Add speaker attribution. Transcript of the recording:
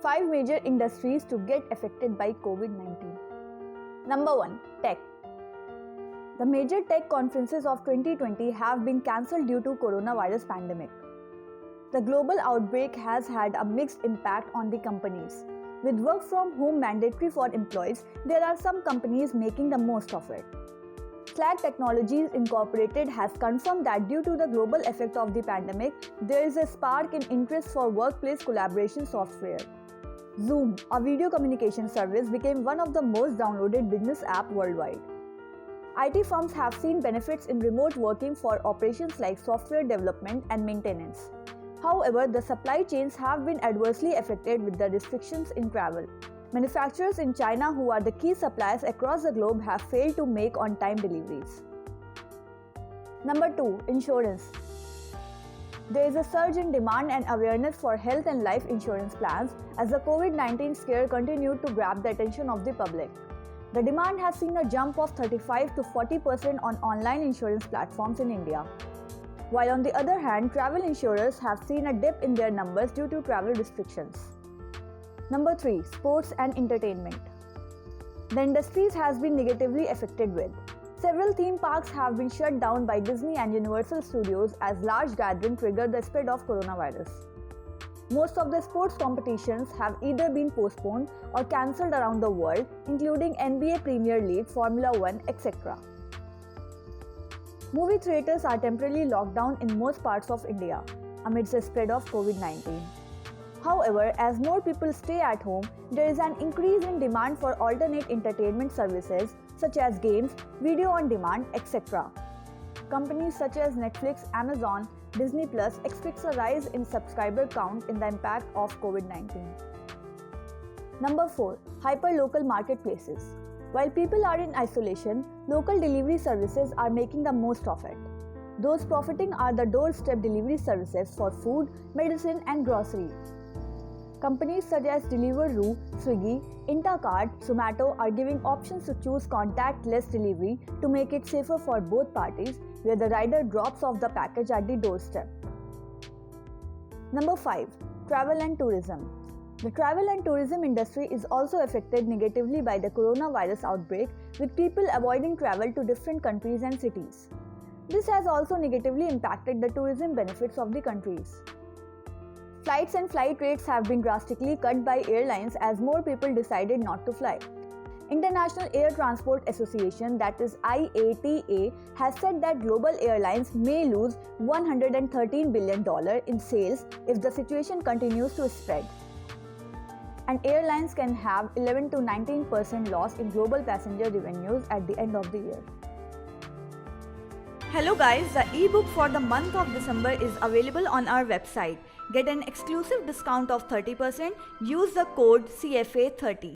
Speaker 1: 5 major industries to get affected by COVID-19. Number 1. Tech. The major tech conferences of 2020 have been cancelled due to coronavirus pandemic. The global outbreak has had a mixed impact on the companies. With work from home mandatory for employees, there are some companies making the most of it. Slack Technologies Incorporated has confirmed that due to the global effect of the pandemic, there is a spark in interest for workplace collaboration software. Zoom, a video communication service, became one of the most downloaded business apps worldwide. IT firms have seen benefits in remote working for operations like software development and maintenance. However, the supply chains have been adversely affected with the restrictions in travel. Manufacturers in China, who are the key suppliers across the globe, have failed to make on-time deliveries. Number 2. Insurance. There is a surge in demand and awareness for health and life insurance plans as the COVID-19 scare continued to grab the attention of the public. The demand has seen a jump of 35 to 40% on online insurance platforms in India. While on the other hand, travel insurers have seen a dip in their numbers due to travel restrictions. Number 3. Sports and entertainment. The industries has been negatively affected with several theme parks have been shut down by Disney and Universal Studios as large gatherings triggered the spread of coronavirus. Most of the sports competitions have either been postponed or cancelled around the world, including NBA Premier League, Formula 1, etc. Movie theaters are temporarily locked down in most parts of India amidst the spread of COVID-19. However, as more people stay at home, there is an increase in demand for alternate entertainment services such as games, video on demand, etc. Companies such as Netflix, Amazon, Disney Plus expects a rise in subscriber count in the impact of COVID-19. Number 4. Hyperlocal marketplaces. While people are in isolation, local delivery services are making the most of it. Those profiting are the doorstep delivery services for food, medicine, and grocery. Companies such as Deliveroo, Swiggy, Instacart, Zomato are giving options to choose contactless delivery to make it safer for both parties, where the rider drops off the package at the doorstep. Number 5. Travel and tourism. The travel and tourism industry is also affected negatively by the coronavirus outbreak, with people avoiding travel to different countries and cities. This has also negatively impacted the tourism benefits of the countries. Flights and flight rates have been drastically cut by airlines as more people decided not to fly. International Air Transport Association, that is IATA, has said that global airlines may lose $113 billion in sales if the situation continues to spread. And airlines can have 11 to 19% loss in global passenger revenues at the end of the year. Hello guys, the ebook for the month of December is available on our website. Get an exclusive discount of 30%. Use the code CFA30.